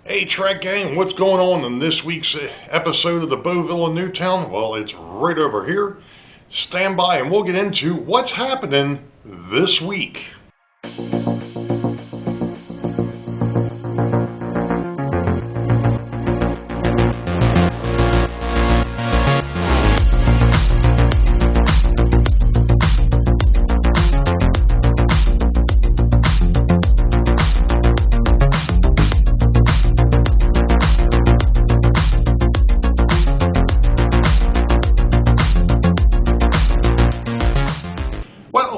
Hey Track Gang, what's going on in this week's episode of the Boeville in Newtown? Well, it's right over here. Stand by and we'll get into what's happening this week.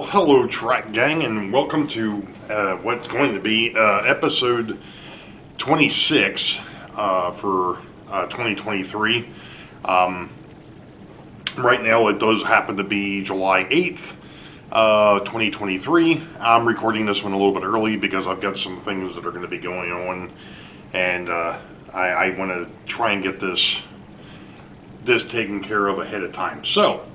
Hello, Track Gang, and welcome to what's going to be episode 26 for 2023. Right now, it does happen to be July 8th, 2023. I'm recording this one a little bit early because I've got some things that are going to be going on, and I want to try and get this taken care of ahead of time. So,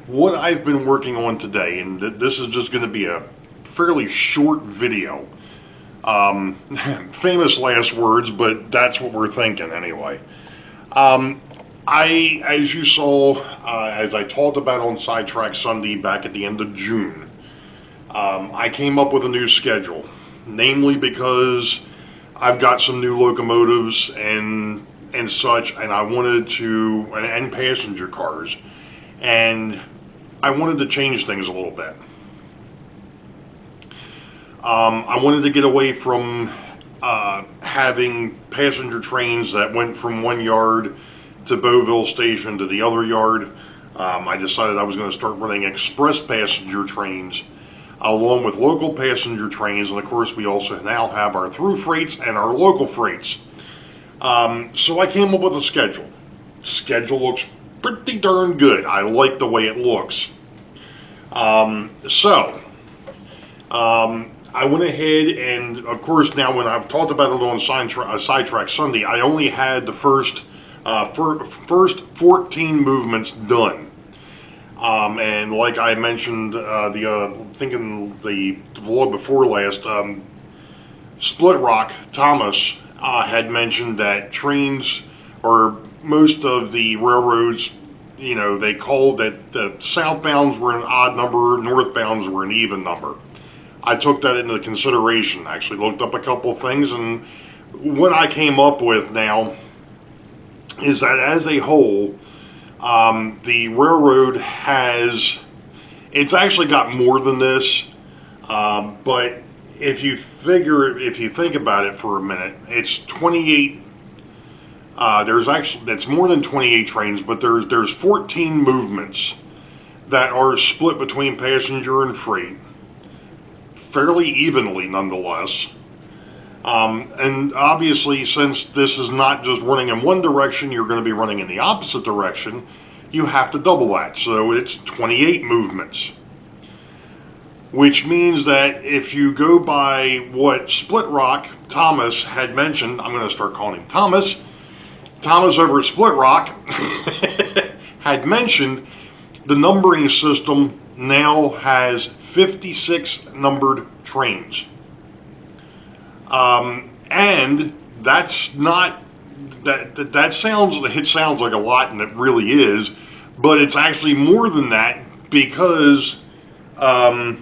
what I've been working on today, and this is just going to be a fairly short video. Famous last words, but that's what we're thinking anyway. As you saw, as I talked about on Sidetrack Sunday back at the end of June, I came up with a new schedule, namely because I've got some new locomotives and such, and I wanted to, and passenger cars. And I wanted to change things a little bit. I wanted to get away from having passenger trains that went from one yard to Boeville station to the other yard. I decided I was going to start running express passenger trains along with local passenger trains, and of course we also now have our through freights and our local freights. So I came up with a schedule. Schedule looks pretty darn good. I like the way it looks. I went ahead and, of course, now when I've talked about it on Sidetrack Sunday, I only had the first 14 movements done. And like I mentioned, thinking the vlog before last, Split Rock Thomas had mentioned that trains, or most of the railroads, they called that the southbounds were an odd number, northbounds were an even number. I took that into consideration, actually looked up a couple of things, and what I came up with now is that as a whole, the railroad it's actually got more than this, but if you think about it for a minute, it's 28. It's more than 28 trains, but there's 14 movements that are split between passenger and freight, fairly evenly nonetheless. And obviously, since this is not just running in one direction, you're going to be running in the opposite direction, you have to double that. So it's 28 movements. Which means that if you go by what Split Rock Thomas had mentioned, I'm going to start calling him Thomas over at Split Rock had mentioned the numbering system now has 56 numbered trains. And that's not, it sounds like a lot, and it really is, but it's actually more than that because a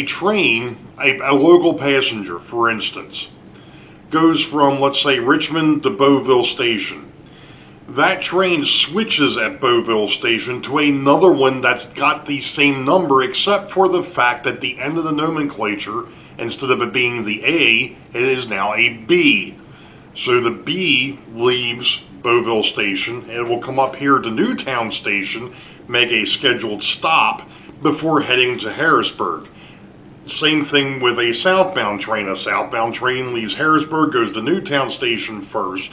train, a local passenger, for instance, goes from, let's say, Richmond to Boeville Station. That train switches at Boeville Station to another one that's got the same number, except for the fact that the end of the nomenclature, instead of it being the A, it is now a B. So the B leaves Boeville Station, and it will come up here to Newtown Station, make a scheduled stop before heading to Harrisburg. Same thing with a southbound train. A southbound train leaves Harrisburg, goes to Newtown Station first,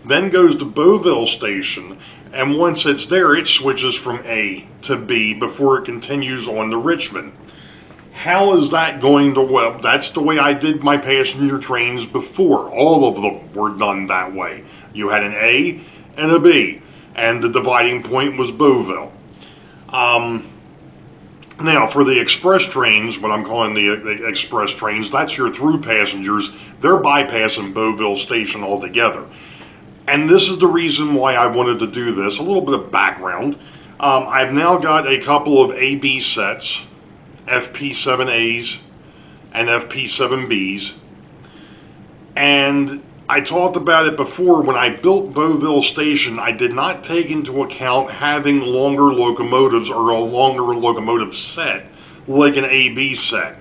then goes to Boeville Station, and once it's there, it switches from A to B before it continues on to Richmond. How is that going to work? That's the way I did my passenger trains before. All of them were done that way. You had an A and a B, and the dividing point was Boeville. Now, for the express trains, what I'm calling the express trains, that's your through passengers. They're bypassing Boeville Station altogether. And this is the reason why I wanted to do this. A little bit of background. I've now got a couple of AB sets, FP7As and FP7Bs. And I talked about it before. When I built Boeville Station, I did not take into account having longer locomotives or a longer locomotive set, like an AB set.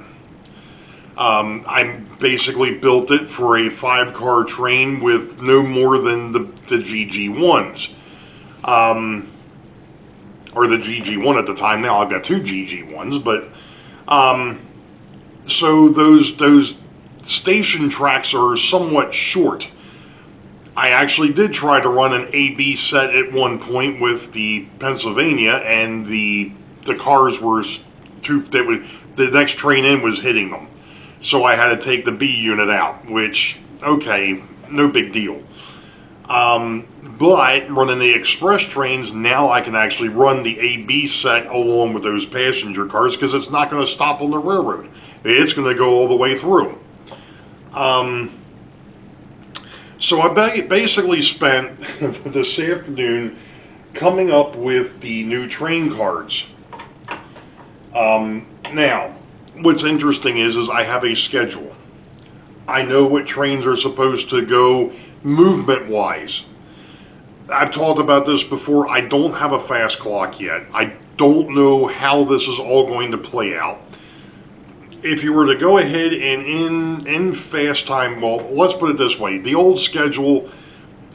I basically built it for a 5-car train with no more than the GG1s. Or the GG1 at the time. Now I've got 2 GG1s, but so those station tracks are somewhat short. I actually did try to run an AB set at one point with the Pennsylvania, and the cars were the next train in was hitting them. So I had to take the B unit out, which, okay, no big deal. But running the express trains, now I can actually run the AB set along with those passenger cars because it's not going to stop on the railroad. It's going to go all the way through. So I basically spent this afternoon coming up with the new train cards. Now, what's interesting is I have a schedule. I know what trains are supposed to go movement-wise. I've talked about this before. I don't have a fast clock yet. I don't know how this is all going to play out. If you were to go ahead and in fast time, well, let's put it this way. The old schedule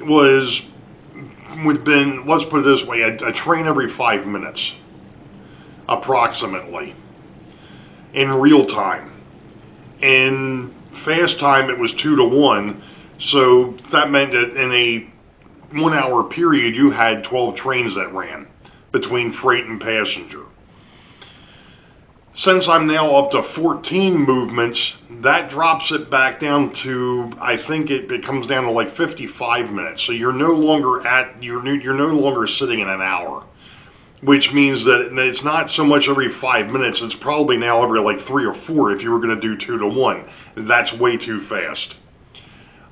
would have been, let's put it this way, a train every 5 minutes, approximately, in real time. In fast time, it was 2 to 1, so that meant that in a 1 hour period, you had 12 trains that ran between freight and passenger. Since I'm now up to 14 movements, that drops it back down to, I think it comes down to like 55 minutes. So you're no longer sitting in an hour, which means that it's not so much every 5 minutes. It's probably now every like 3 or 4 if you were going to do 2 to 1. That's way too fast.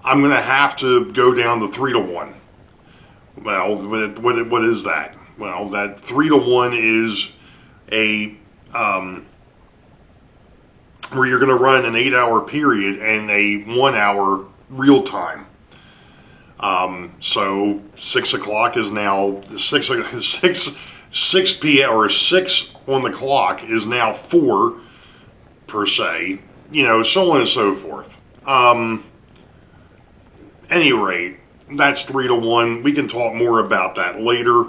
I'm going to have to go down to 3 to 1. Well, what is that? Well, that 3 to 1 is a where you're going to run an 8-hour period and a 1 hour real time. So 6 o'clock is now 6 p.m. or 6 on the clock is now 4 per se, so on and so forth. Any rate, that's 3 to 1. We can talk more about that later.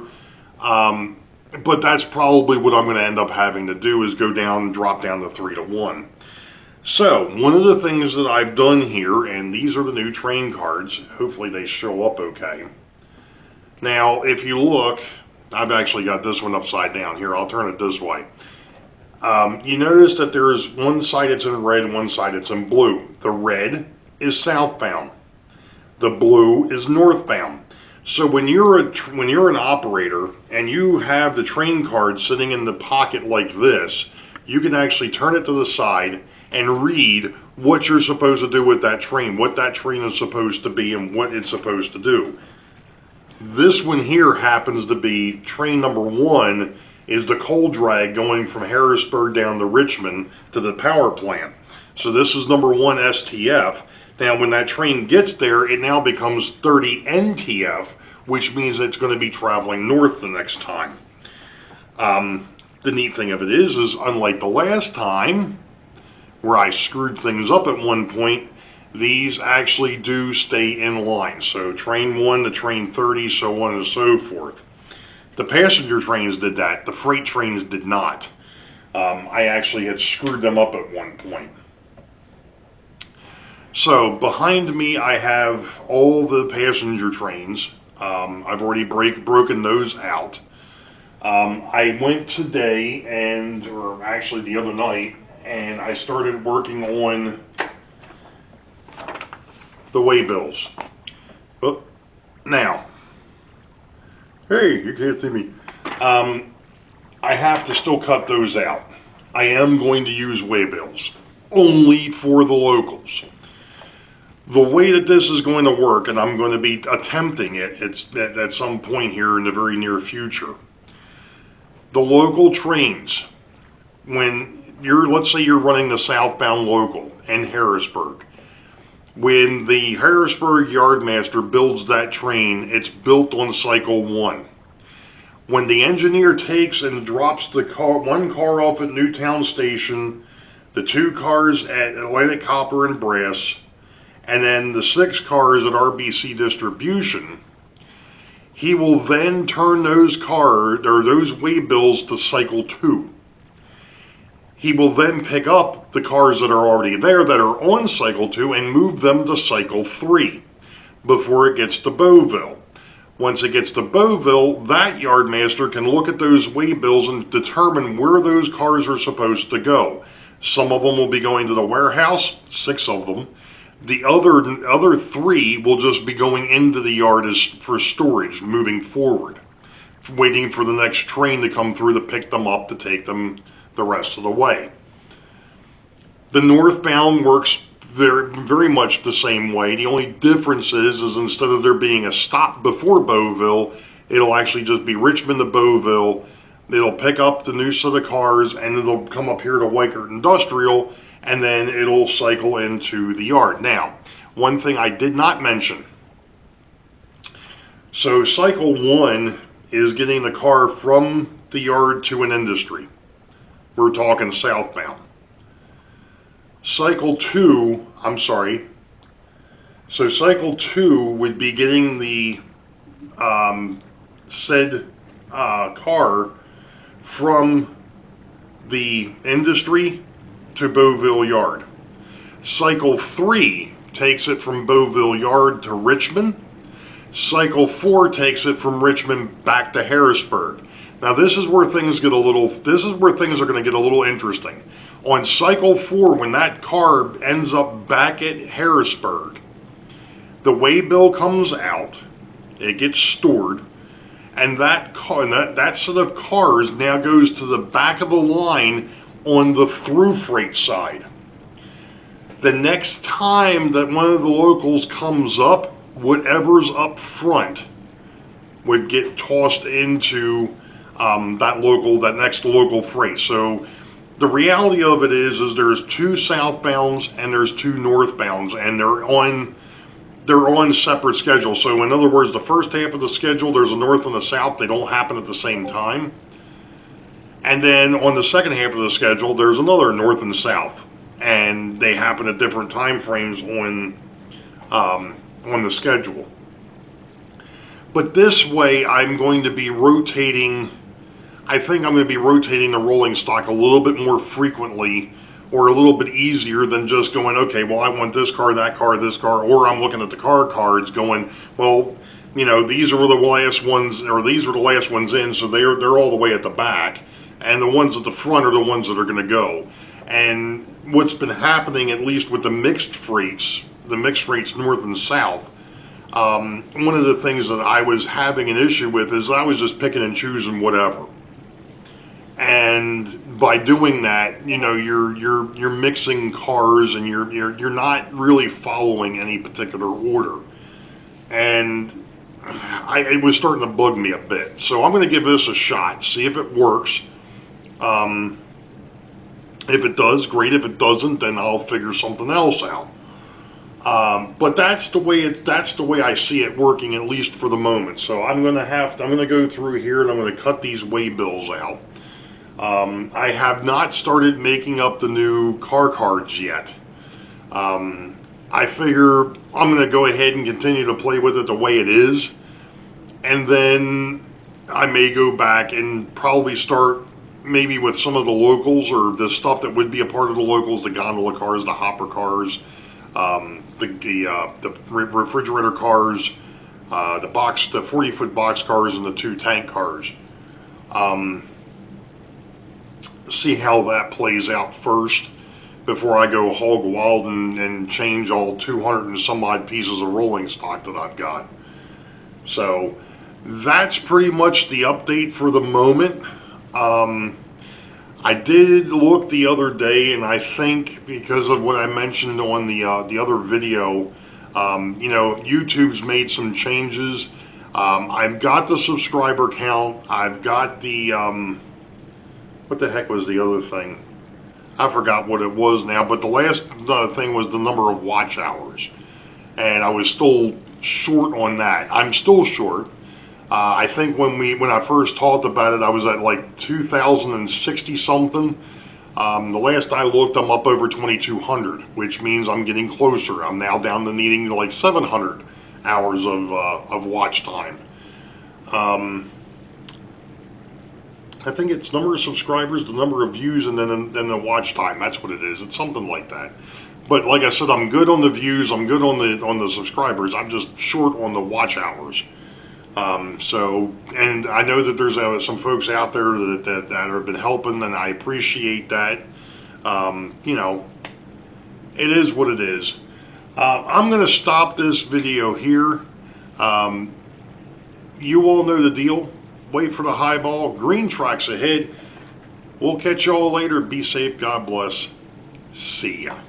But that's probably what I'm going to end up having to do is drop down to 3 to 1. So, one of the things that I've done here, and these are the new train cards, hopefully they show up okay. Now, if you look, I've actually got this one upside down here. I'll turn it this way. You notice that there's one side it's in red and one side it's in blue. The red is southbound. The blue is northbound. So when you're an operator and you have the train card sitting in the pocket like this, you can actually turn it to the side and read what you're supposed to do with that train, what that train is supposed to be and what it's supposed to do. This one here happens to be train number 1 is the coal drag going from Harrisburg down to Richmond to the power plant. So this is number 1 STF. Now when that train gets there, it now becomes 30 NTF, which means it's going to be traveling north the next time. The neat thing of it is unlike the last time, where I screwed things up at one point, these actually do stay in line. So train 1 to train 30, so on and so forth. The passenger trains did that. The freight trains did not. I actually had screwed them up at one point. So behind me I have all the passenger trains. I've already broken those out. I went today or actually the other night, and I started working on the Waybills. Oh, now, hey, you can't see me. I have to still cut those out. I am going to use Waybills, only for the locals. The way that this is going to work, and I'm going to be attempting it at some point here in the very near future, the local trains, when let's say you're running the southbound local in Harrisburg, when the Harrisburg yardmaster builds that train, it's built on cycle 1. When the engineer takes and drops one car off at Newtown Station, the 2 cars at Atlantic Copper and Brass, and then the 6 cars at RBC Distribution, he will then turn those Waybills to cycle 2. He will then pick up the cars that are already there that are on cycle 2 and move them to cycle 3 before it gets to Boeville. Once it gets to Boeville, that yardmaster can look at those Waybills and determine where those cars are supposed to go. Some of them will be going to the warehouse, 6 of them. The other 3 will just be going into the yard for storage, moving forward, waiting for the next train to come through to pick them up to take them the rest of the way. The northbound works very, very much the same way. The only difference is instead of there being a stop before Boeville, it'll actually just be Richmond to Boeville. It'll pick up the new set of cars and it'll come up here to Weikert Industrial, and then it'll cycle into the yard. Now, one thing I did not mention. So cycle 1 is getting the car from the yard to an industry. We're talking southbound. Cycle 2 would be getting the said car from the industry to Boeville Yard. Cycle 3 takes it from Boeville Yard to Richmond. Cycle 4 takes it from Richmond back to Harrisburg. Now this is where things are going to get a little interesting. On cycle 4, when that car ends up back at Harrisburg, the waybill comes out, it gets stored, and that set of cars now goes to the back of the line on the through freight side. The next time that one of the locals comes up, whatever's up front would get tossed into that next local freight. So the reality of it is there's 2 southbounds and there's 2 northbounds, and they're on separate schedules. So in other words, the first half of the schedule, there's a north and a south. They don't happen at the same time. And then on the second half of the schedule, there's another north and south, and they happen at different time frames on the schedule. But this way, I'm going to be rotating. I think I'm going to be rotating the rolling stock a little bit more frequently, or a little bit easier than just going, okay, well, I want this car, that car, this car, or I'm looking at the car cards going, well, these are the last ones, or these are the last ones in, so they're all the way at the back, and the ones at the front are the ones that are going to go. And what's been happening, at least with the mixed freights north and south, one of the things that I was having an issue with is I was just picking and choosing whatever. And by doing that, you're mixing cars, and you're not really following any particular order. And it was starting to bug me a bit. So I'm going to give this a shot, see if it works. If it does, great. If it doesn't, then I'll figure something else out. But that's the way I see it working, at least for the moment. So I'm going to go through here and I'm going to cut these waybills out. I have not started making up the new car cards yet. I figure I'm going to go ahead and continue to play with it the way it is, and then I may go back and probably start maybe with some of the locals, or the stuff that would be a part of the locals, the gondola cars, the hopper cars, the refrigerator cars, the 40-foot box cars, and the 2 tank cars. See how that plays out first before I go hog wild and change all 200 and some odd pieces of rolling stock that I've got. So that's pretty much the update for the moment. I did look the other day, and I think because of what I mentioned on the other video, you know, YouTube's made some changes. I've got the subscriber count. I've got the what the heck was the other thing? I forgot what it was now. But the last thing was the number of watch hours, and I was still short on that. I'm still short. I think when I first talked about it, I was at like 2,060 something. The last I looked, I'm up over 2,200, which means I'm getting closer. I'm now down to needing like 700 hours of watch time. I think it's number of subscribers, the number of views, and then the watch time. That's what it is. It's something like that. But like I said, I'm good on the views. I'm good on the subscribers. I'm just short on the watch hours. And I know that there's some folks out there that have been helping, and I appreciate that. You know, it is what it is. I'm going to stop this video here. You all know the deal. Wait for the high ball. Green tracks ahead. We'll catch y'all later. Be safe. God bless. See ya.